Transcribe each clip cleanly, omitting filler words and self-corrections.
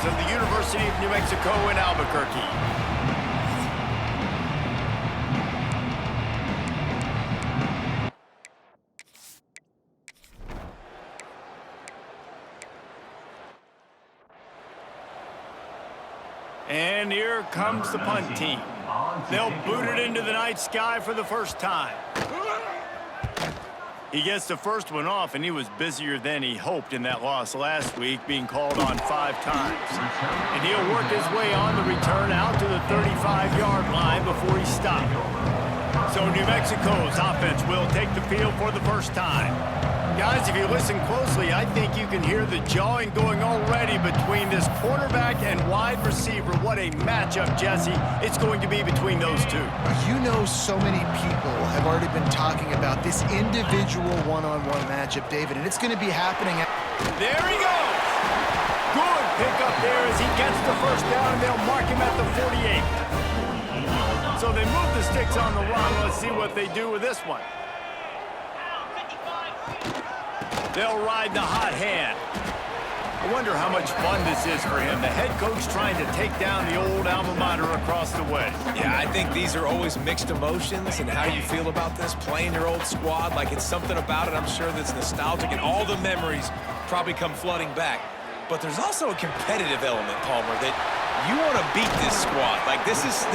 of the University of New Mexico in Albuquerque. And here comes the punt team. They'll boot it into the night sky for the first time. He gets the first one off, and he was busier than he hoped in that loss last week, being called on 5 times. And he'll work his way on the return out to the 35-yard line before he stopped. So New Mexico's offense will take the field for the first time. Guys, if you listen closely, I think you can hear the jawing going already between this quarterback and wide receiver. What a matchup, Jesse, it's going to be between those two. You know, so many people have already been talking about this individual one-on-one matchup, David, and it's going to be happening. There he goes. Good pickup there as he gets the first down, and they'll mark him at the 48. So they move the sticks on the run. Let's see what they do with this one. They'll ride the hot hand. I wonder how much fun this is for him. The head coach trying to take down the old alma mater across the way. Yeah, I think these are always mixed emotions, and how you feel about this, playing your old squad, like it's something about it, I'm sure, that's nostalgic, and all the memories probably come flooding back. But there's also a competitive element, Palmer, that you want to beat this squad. Like, this is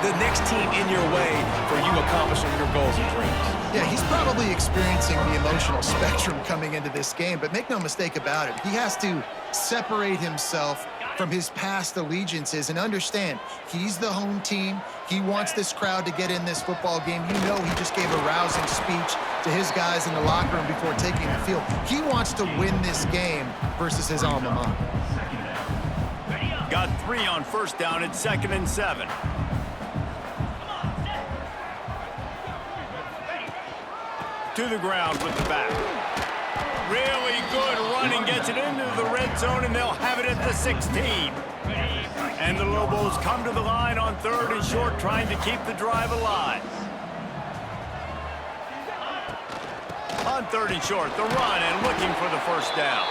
the next team in your way for you accomplishing your goals and dreams. Yeah, he's probably experiencing the emotional spectrum coming into this game, but make no mistake about it, he has to separate himself from his past allegiances and understand he's the home team. He wants this crowd to get in this football game. You know, he just gave a rousing speech to his guys in the locker room before taking the field. He wants to win this game versus his alma mater. Got 3 on first down at 2nd and 7. To the ground with the back. Really good running, gets it into the red zone, and they'll have it at the 16. And the Lobos come to the line on 3rd and short, trying to keep the drive alive. On 3rd and short, the run and looking for the first down.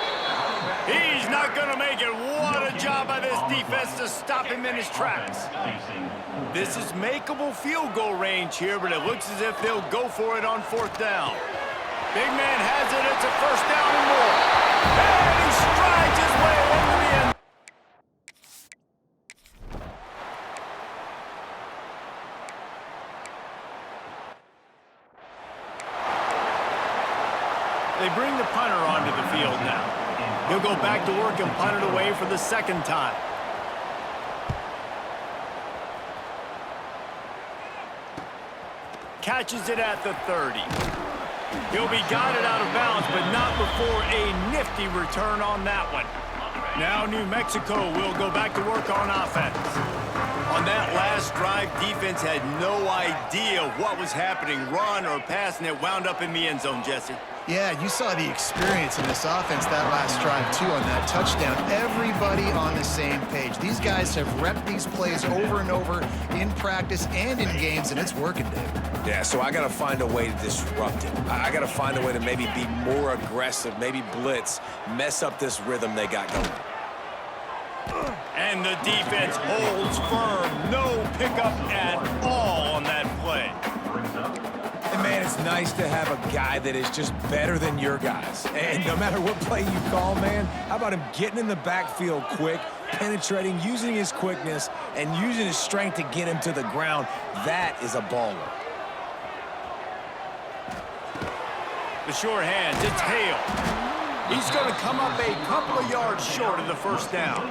He's not going to make it. What a job by this defense to stop him in his tracks. This is makeable field goal range here, but it looks as if they'll go for it on 4th down. Big man has it. It's a first down and more. And he strides his way into the end. They bring the punter onto the field now. He'll go back to work and punt it away for the 2nd time. Catches it at the 30. He'll be guided out of bounds, but not before a nifty return on that one. Now New Mexico will go back to work on offense. On that last drive, defense had no idea what was happening, run or pass, and it wound up in the end zone, Jesse. Yeah, you saw the experience in this offense that last drive, too, on that touchdown. Everybody on the same page. These guys have repped these plays over and over in practice and in games, and it's working, Dave. Yeah, so I got to find a way to disrupt it. I got to find a way to maybe be more aggressive, maybe blitz, mess up this rhythm they got going. And the defense holds firm. No pickup at all on that play. And man, it's nice to have a guy that is just better than your guys. And no matter what play you call, man, how about him getting in the backfield quick, penetrating, using his quickness, and using his strength to get him to the ground. That is a baller. The sure hands, it's Hale. He's going to come up a couple of yards short of the first down.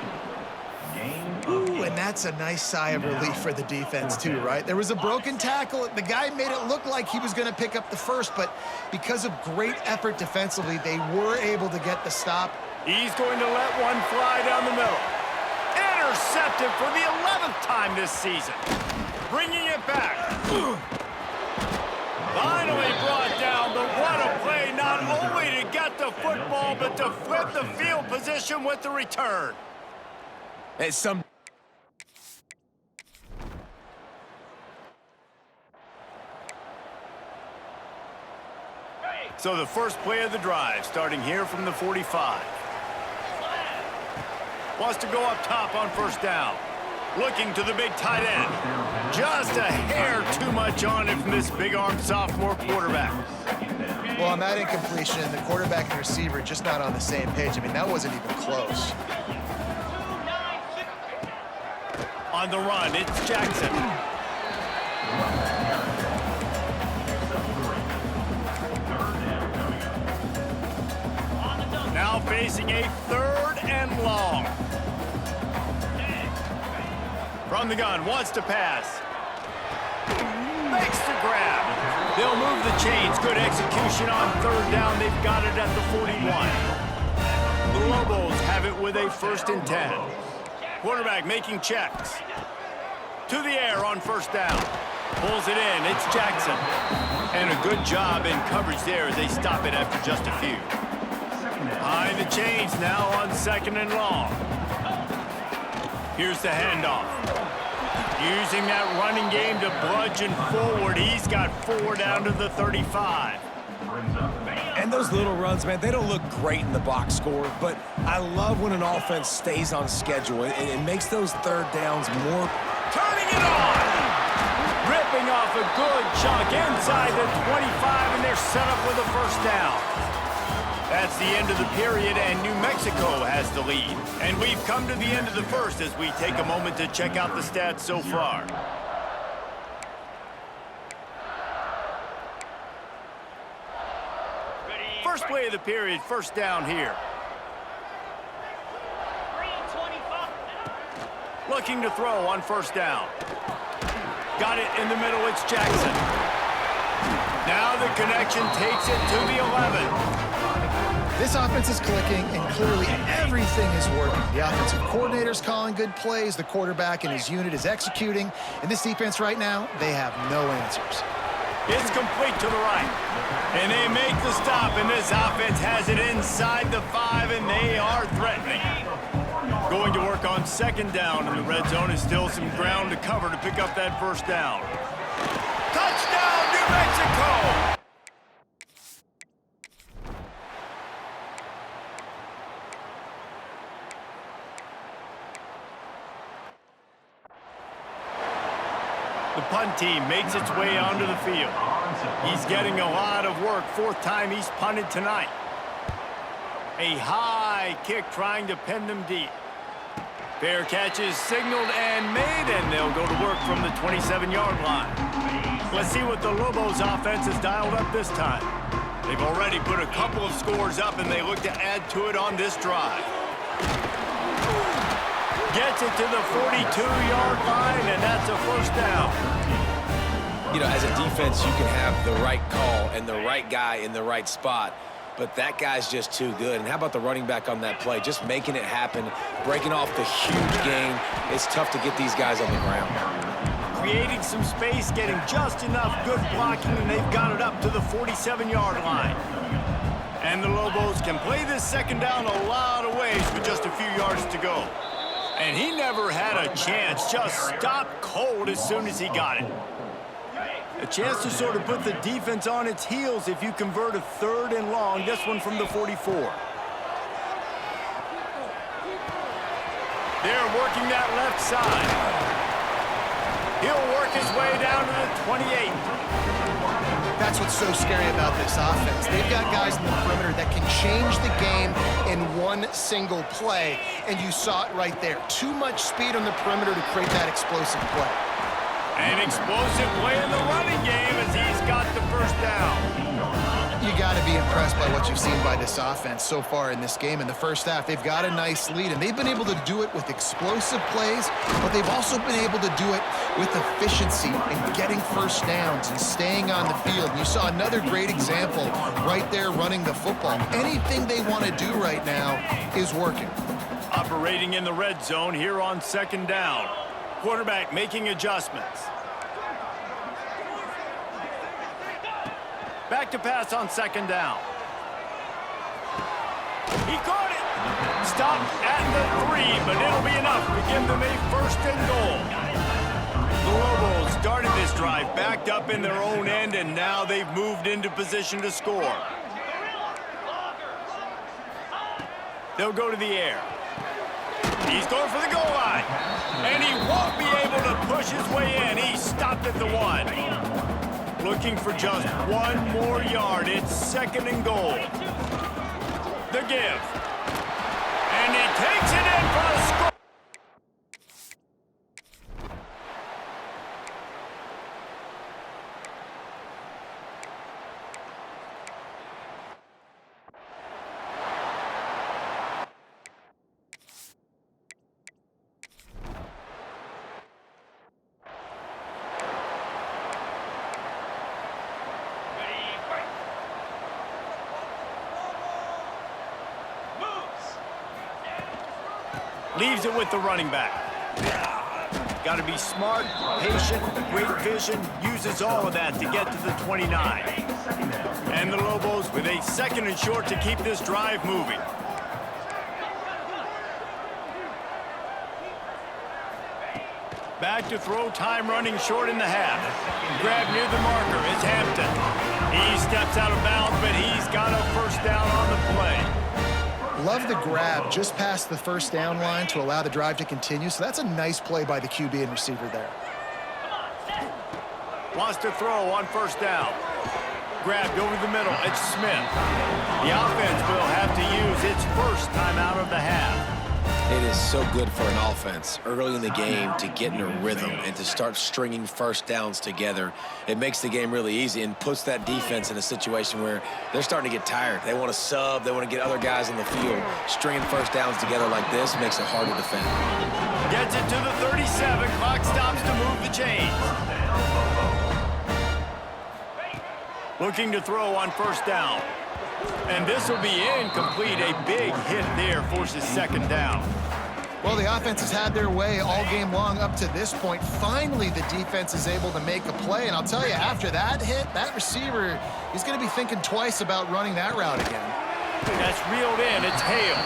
Ooh, and that's a nice sigh of relief for the defense, too, right? There was a broken tackle. The guy made it look like he was going to pick up the first, but because of great effort defensively, they were able to get the stop. He's going to let one fly down the middle. Intercepted for the 11th time this season. Bringing it back. Finally brought down, but what a play, not only to get the football, but to flip the field position with the return. It's some... So the first play of the drive, starting here from the 45. Wants to go up top on first down. Looking to the big tight end. Just a hair too much on it from this big-armed sophomore quarterback. Well, on that incompletion, the quarterback and receiver just not on the same page. I mean, that wasn't even close. On the run, it's Jackson. Now facing a 3rd and long. From the gun, wants to pass. Makes the grab. They'll move the chains. Good execution on 3rd down. They've got it at the 41. The Lobos have it with a 1st and 10. Quarterback making checks. To the air on first down. Pulls it in. It's Jackson. And a good job in coverage there as they stop it after just a few. Behind the chains now on 2nd and long. Here's the handoff. Using that running game to bludgeon forward. He's got 4 down to the 35. And those little runs, man, they don't look great in the box score, but I love when an offense stays on schedule and makes those 3rd downs more. Turning it on! Ripping off a good chunk inside the 25, and they're set up with a 1st down. That's the end of the period, and New Mexico has the lead. And we've come to the end of the 1st as we take a moment to check out the stats so far. First play of the period, 1st down here. Looking to throw on 1st down. Got it in the middle, it's Jackson. Now the connection takes it to the 11. This offense is clicking, and clearly everything is working. The offensive coordinator's calling good plays, the quarterback and his unit is executing, and this defense right now, they have no answers. It's complete to the right. And they make the stop, and this offense has it inside the 5, and they are threatening. Going to work on 2nd down, and the red zone is still some ground to cover to pick up that 1st down. Touchdown, New Mexico! The punt team makes its way onto the field. He's getting a lot of work. 4th time he's punted tonight. A high kick trying to pin them deep. Fair catch is signaled and made, and they'll go to work from the 27-yard line. Let's see what the Lobos offense has dialed up this time. They've already put a couple of scores up, and they look to add to it on this drive. Gets it to the 42-yard line, and that's a 1st down. You know, as a defense, you can have the right call and the right guy in the right spot, but that guy's just too good. And how about the running back on that play? Just making it happen, breaking off the huge gain. It's tough to get these guys on the ground. Creating some space, getting just enough good blocking, and they've got it up to the 47-yard line. And the Lobos can play this 2nd down a lot of ways with just a few yards to go. And he never had a chance, just stopped cold as soon as he got it. A chance to sort of put the defense on its heels if you convert a 3rd and long, this one from the 44. They're working that left side. He'll work his way down to the 28. That's what's so scary about this offense. They've got guys in the perimeter that can change the game in one single play, and you saw it right there. Too much speed on the perimeter to create that explosive play. An explosive play in the running game as he's got the 1st down. You got to be impressed by what you've seen by this offense so far in this game. In the 1st half, they've got a nice lead, and they've been able to do it with explosive plays, but they've also been able to do it with efficiency and getting 1st downs and staying on the field. And you saw another great example right there running the football. Anything they want to do right now is working. Operating in the red zone here on 2nd down. Quarterback making adjustments. Back to pass on 2nd down. He caught it. Stopped at the 3, but it'll be enough to give them a 1st and goal. The Lobos started this drive backed up in their own end, and now they've moved into position to score. They'll go to the air. He's going for the goal line. And he won't be able to push his way in. He stopped at the 1. Looking for just 1 more yard. It's 2nd and goal. The give. And he takes it in for the score. Leaves it with the running back. Got to be smart, patient, great vision, uses all of that to get to the 29. And the Lobos with a 2nd and short to keep this drive moving. Back to throw, time running short in the half. Grab near the marker is Hampton. He steps out of bounds, but he's got a first down on the play. Love the grab just past the first down line to allow the drive to continue. So that's a nice play by the QB and receiver there. Wants to throw on first down. Grabbed over the middle. It's Smith. The offense will have to use its first timeout of the half. It is so good for an offense early in the game to get in a rhythm and to start stringing first downs together. It makes the game really easy and puts that defense in a situation where they're starting to get tired. They want to sub. They want to get other guys on the field. Stringing first downs together like this makes it hard to defend. Gets it to the 37. Clock stops to move the chains. Looking to throw on first down. And this will be incomplete. A big hit there forces 2nd down. Well, the offense has had their way all game long up to this point. Finally, the defense is able to make a play. And I'll tell you, after that hit, that receiver is going to be thinking twice about running that route again. That's reeled in. It's Hale.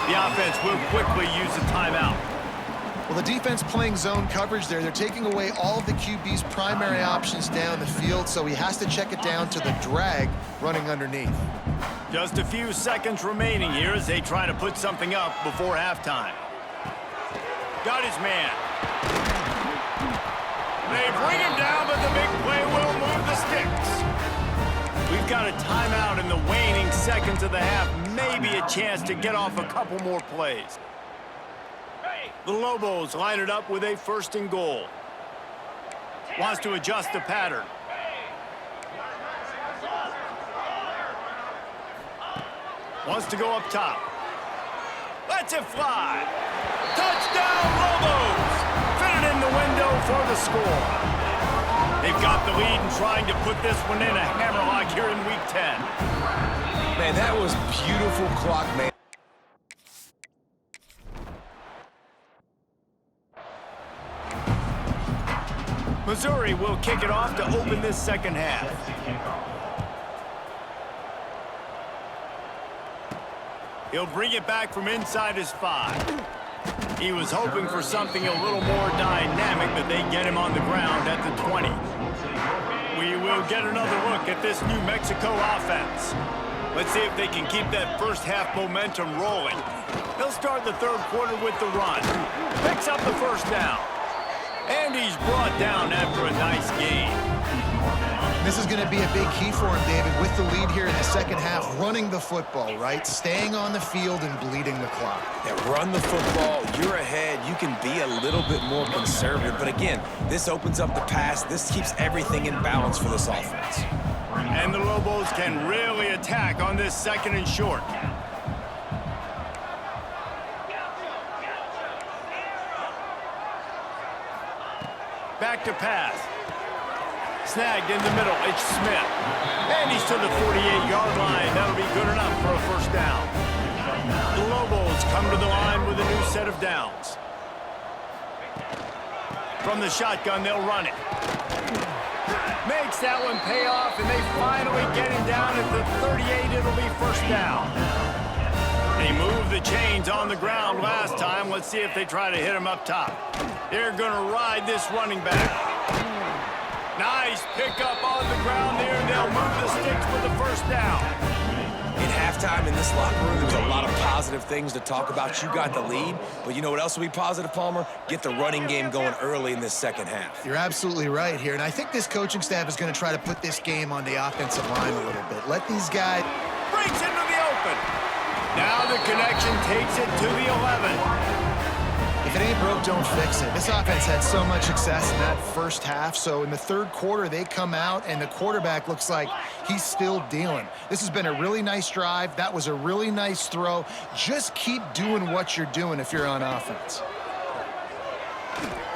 The offense will quickly use a timeout. Well, the defense playing zone coverage there. They're taking away all of the QB's primary options down the field, so he has to check it down to the drag running underneath. Just a few seconds remaining here as they try to put something up before halftime. Got his man. They bring him down, but the big play will move the sticks. We've got a timeout in the waning seconds of the half. Maybe a chance to get off a couple more plays. The Lobos line it up with a 1st and goal. Wants to adjust the pattern. Wants to go up top. Lets it fly. Touchdown, Lobos! Fit it in the window for the score. They've got the lead and trying to put this one in a hammerlock here in Week 10. Man, that was beautiful clock, man. Missouri will kick it off to open this 2nd half. He'll bring it back from inside his 5. He was hoping for something a little more dynamic, but they get him on the ground at the 20. We will get another look at this New Mexico offense. Let's see if they can keep that first half momentum rolling. They'll start the 3rd quarter with the run. Picks up the first down. And he's brought down after a nice game. This is going to be a big key for him, David, with the lead here in the 2nd half, running the football, right? Staying on the field and bleeding the clock. Yeah, run the football. You're ahead. You can be a little bit more conservative. But again, this opens up the pass. This keeps everything in balance for this offense. And the Lobos can really attack on this 2nd and short. Back to pass. Snagged in the middle. It's Smith. And he's to the 48-yard line. That'll be good enough for a first down. The Lobos come to the line with a new set of downs. From the shotgun, they'll run it. Makes that one pay off, and they finally get him down at the 38. It'll be first down. They moved the chains on the ground last time. Let's see if they try to hit him up top. They're going to ride this running back. Nice pickup on the ground there. They'll move the sticks for the first down. In halftime, halftime in this locker room, there was a lot of positive things to talk about. You got the lead, but you know what else will be positive, Palmer? Get the running game going early in this second half. You're absolutely right here, and I think this coaching staff is going to try to put this game on the offensive line a little bit. Let these guys... Breaks into the open. Now the connection takes it to the 11. If it ain't broke, don't fix it. This offense had so much success in that first half, so in the third quarter, they come out, and the quarterback looks like he's still dealing. This has been a really nice drive. That was a really nice throw. Just keep doing what you're doing if you're on offense.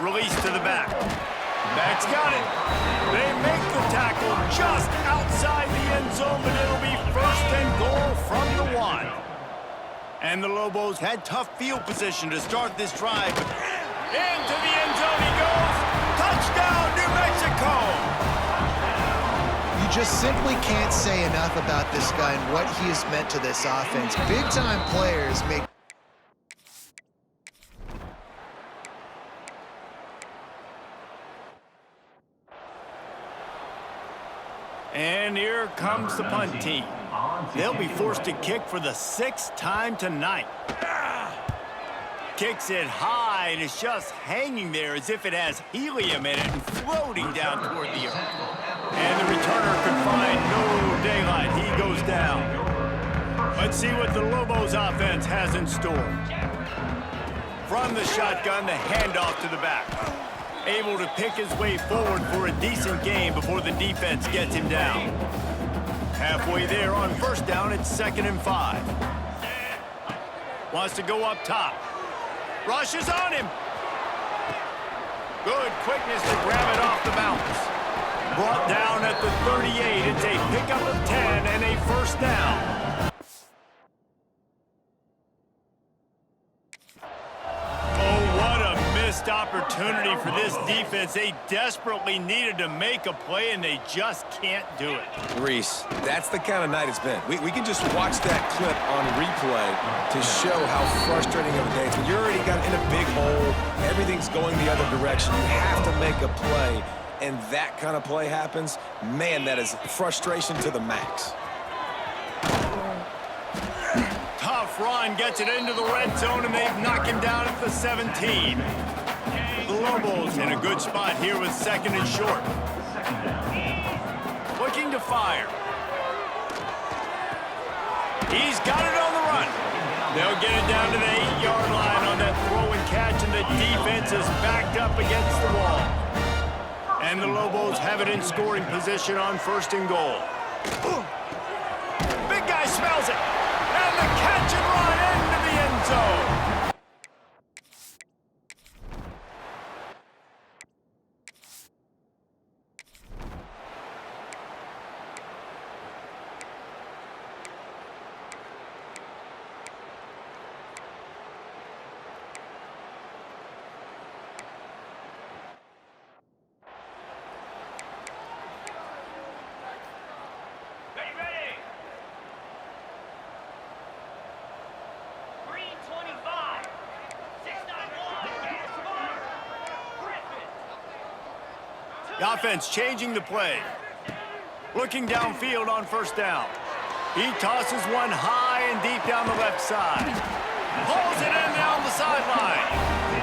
Release to the back. Back's got it. They make the tackle just outside the end zone, but it'll be first and goal from the 1. And the Lobos had tough field position to start this drive. Into the end zone he goes. Touchdown, New Mexico! You just simply can't say enough about this guy and what he has meant to this offense. Big-time players make... And here comes the punt team. They'll be forced to kick for the 6th time tonight. Kicks it high, and it's just hanging there as if it has helium in it and floating down toward the earth. And the returner could find no daylight. He goes down. Let's see what the Lobos offense has in store. From the shotgun, the handoff to the back. Able to pick his way forward for a decent game before the defense gets him down. Halfway there on first down, it's 2nd and 5. Wants to go up top. Rushes on him. Good quickness to grab it off the bounce. Brought down at the 38. It's a pickup of 10 and a first down. Opportunity for this defense. They desperately needed to make a play, and they just can't do it. Reese, that's the kind of night it's been. We can just watch that clip on replay to show how frustrating of a day it's been. You're already got in a big hole. Everything's going the other direction. You have to make a play, and that kind of play happens. Man, that is frustration to the max. Tough run, gets it into the red zone, and they've knocked him down at the 17. The Lobos in a good spot here with 2nd and short. Looking to fire. He's got it on the run. They'll get it down to the 8-yard line on that throw and catch, and the defense is backed up against the wall. And the Lobos have it in scoring position on 1st and goal. Big guy smells it. And the catch and run into the end zone. The offense changing the play. Looking downfield on first down. He tosses one high and deep down the left side. Pulls it in down the sideline.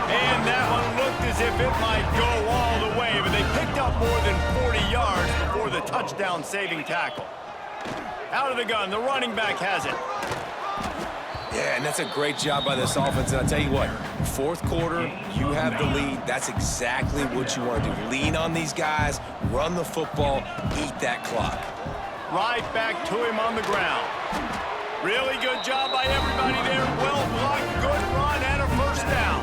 And that one looked as if it might go all the way, but they picked up more than 40 yards before the touchdown-saving tackle. Out of the gun, the running back has it. Yeah, and that's a great job by this offense. And I'll tell you what, 4th quarter, you have the lead. That's exactly what you want to do. Lean on these guys, run the football, eat that clock. Right back to him on the ground. Really good job by everybody there. Well blocked, good run, and a first down.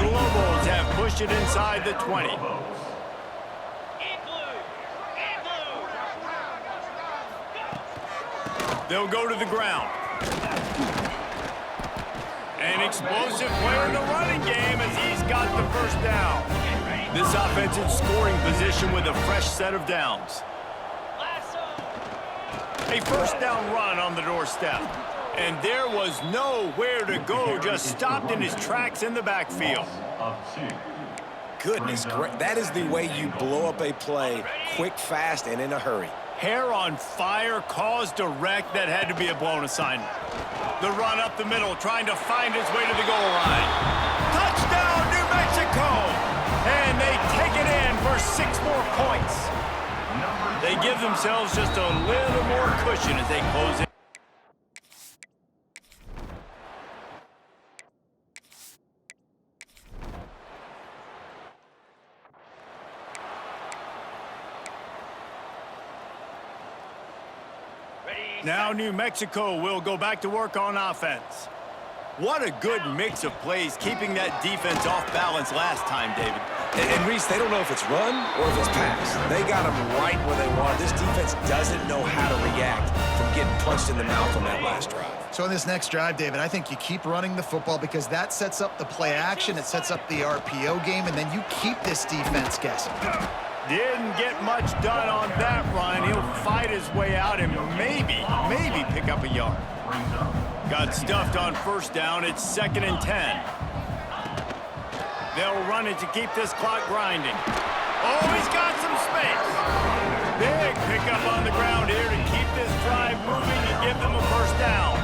The Lobos have pushed it inside the 20. They'll go to the ground. An explosive player in the running game as he's got the first down. This offense in scoring position with a fresh set of downs. A first down run on the doorstep. And there was nowhere to go, just stopped in his tracks in the backfield. Goodness, that is the way you blow up a play quick, fast, and in a hurry. Hair on fire, cause direct. That had to be a blown assignment. The run up the middle, trying to find his way to the goal line. Touchdown, New Mexico! And they take it in for 6 more points. They give themselves just a little more cushion as they close it. Now New Mexico will go back to work on offense. What a good mix of plays, keeping that defense off balance last time, David. And Reese, they don't know if it's run or if it's pass. They got them right where they want. This defense doesn't know how to react from getting punched in the mouth on that last drive. So in this next drive, David, I think you keep running the football because that sets up the play action, it sets up the RPO game, and then you keep this defense guessing. Didn't get much done on that run. He'll fight his way out and maybe pick up a yard. Got stuffed on first down. It's 2nd and 10. They'll run it to keep this clock grinding. Oh, he's got some space. Big pickup on the ground here to keep this drive moving and give them a first down.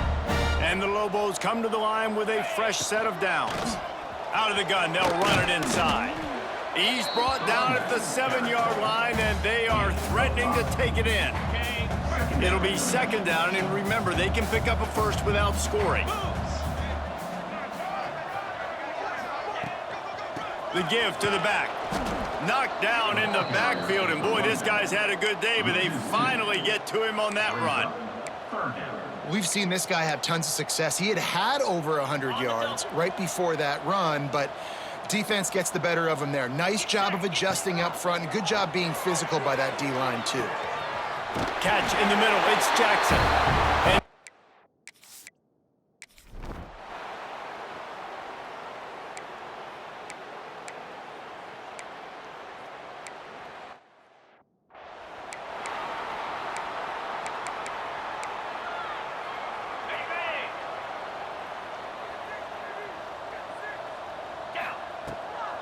And the Lobos come to the line with a fresh set of downs. Out of the gun, they'll run it inside. He's brought down at the 7-yard line, and they are threatening to take it in. It'll be 2nd down, and remember, they can pick up a first without scoring. The give to the back. Knocked down in the backfield, and boy, this guy's had a good day, but they finally get to him on that run. We've seen this guy have tons of success. He had over 100 yards right before that run, but defense gets the better of him there. Nice job of adjusting up front, and good job being physical by that D-line, too. Catch in the middle, it's Jackson.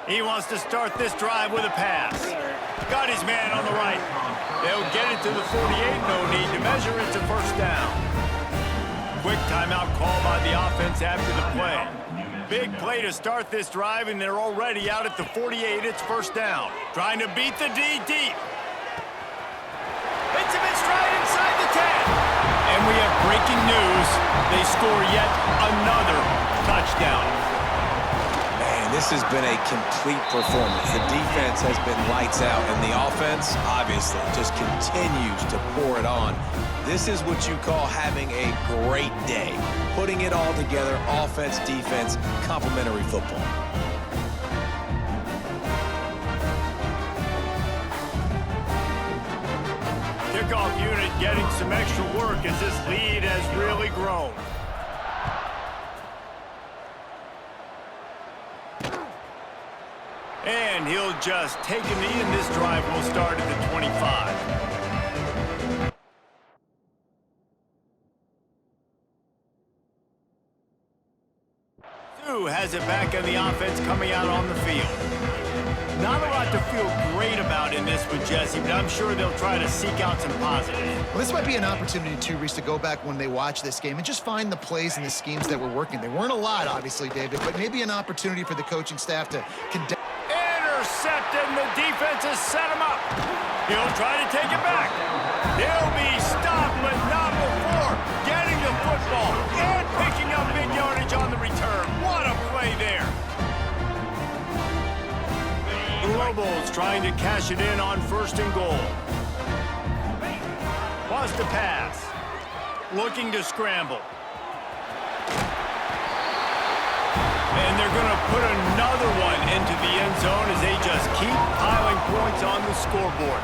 And he wants to start this drive with a pass. Got his man on the right. They'll get it to the 48, no need to measure it to first down. Quick timeout call by the offense after the play. Big play to start this drive, and they're already out at the 48. It's first down. Trying to beat the D deep. Hits him in stride inside the 10. And we have breaking news. They score yet another touchdown. This has been a complete performance. The defense has been lights out, and the offense, obviously, just continues to pour it on. This is what you call having a great day. Putting it all together, offense, defense, complementary football. Kickoff unit getting some extra work as this lead has really grown. And he'll just take a knee, and this drive will start at the 25. Sue has it back on the offense coming out on the field. Not a lot to feel great about in this with Jesse, but I'm sure they'll try to seek out some positives. Well, this might be an opportunity, too, Reese, to go back when they watch this game and just find the plays and the schemes that were working. They weren't a lot, obviously, David, but maybe an opportunity for the coaching staff to condense. Intercepted, and the defense has set him up. He'll try to take it back. He'll be stopped, but not before getting the football and picking up big yardage on the return. What a play there. The Lobos trying to cash it in on 1st and goal. Wants to pass. Looking to scramble. And they're going to put another one into the end zone as they just keep piling points on the scoreboard.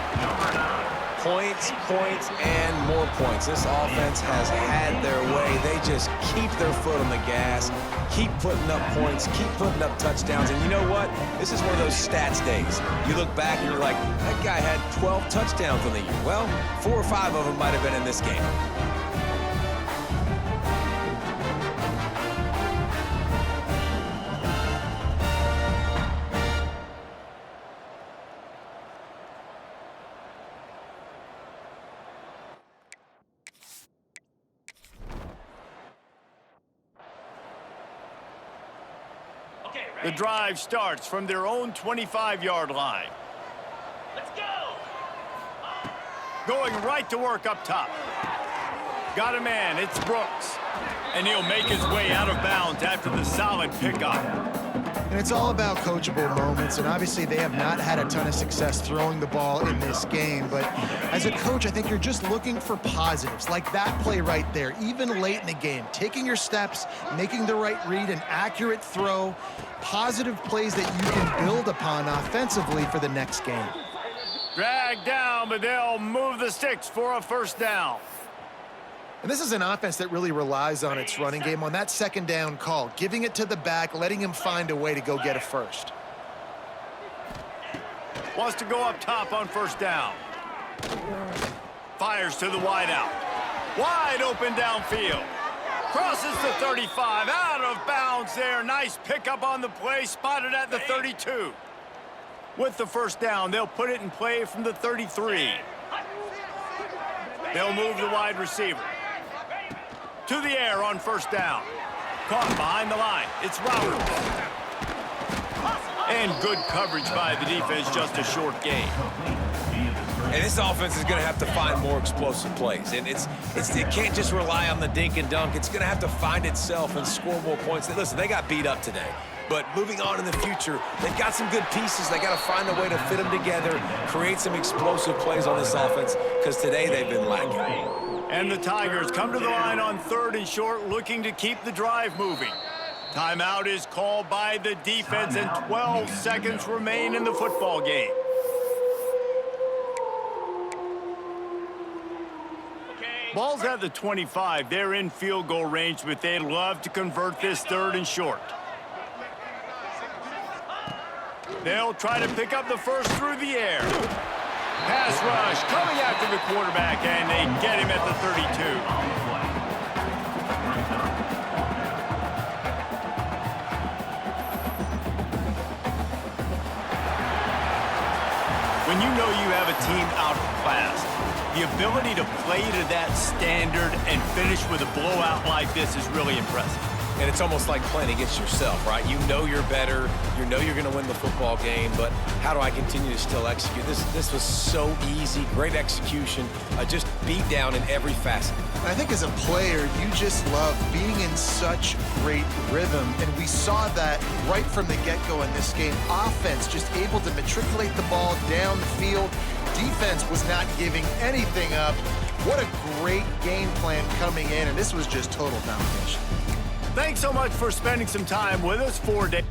Points, points, and more points. This offense has had their way. They just keep their foot on the gas, keep putting up points, keep putting up touchdowns. And you know what? This is one of those stats days. You look back and you're like, that guy had 12 touchdowns in the year. Well, 4 or 5 of them might have been in this game. The drive starts from their own 25-yard line. Let's go. Going right to work up top. Got a man, it's Brooks. And he'll make his way out of bounds after the solid pickup. And it's all about coachable moments, and obviously they have not had a ton of success throwing the ball in this game. But as a coach, I think you're just looking for positives, like that play right there, even late in the game. Taking your steps, making the right read, an accurate throw, positive plays that you can build upon offensively for the next game. Dragged down, but they'll move the sticks for a first down. And this is an offense that really relies on its running game on that second down call, giving it to the back, letting him find a way to go get a first. Wants to go up top on first down. Fires to the wideout. Wide open downfield. Crosses the 35, out of bounds there. Nice pickup on the play, spotted at the 32. With the first down, they'll put it in play from the 33. They'll move the wide receiver. To the air on first down. Caught behind the line. It's Roberts. And good coverage by the defense, just a short gain. And this offense is going to have to find more explosive plays. And it can't just rely on the dink and dunk. It's going to have to find itself and score more points. Listen, they got beat up today. But moving on in the future, they've got some good pieces. They got to find a way to fit them together, create some explosive plays on this offense, because today they've been lacking. And the Tigers come to the line on 3rd and short, looking to keep the drive moving. Timeout is called by the defense, and 12 seconds remain in the football game. Ball's at the 25. They're in field goal range, but they'd love to convert this 3rd and short. They'll try to pick up the first through the air. Pass rush coming after the quarterback, and they get him at the 32. When you know you have a team outclassed, the ability to play to that standard and finish with a blowout like this is really impressive. And it's almost like playing against yourself, right? You know you're better. You know you're going to win the football game, but how do I continue to still execute? This was so easy, great execution, just beat down in every facet. And I think as a player, you just love being in such great rhythm, and we saw that right from the get-go in this game. Offense just able to matriculate the ball down the field. Defense was not giving anything up. What a great game plan coming in, and this was just total domination. Thanks so much for spending some time with us for today.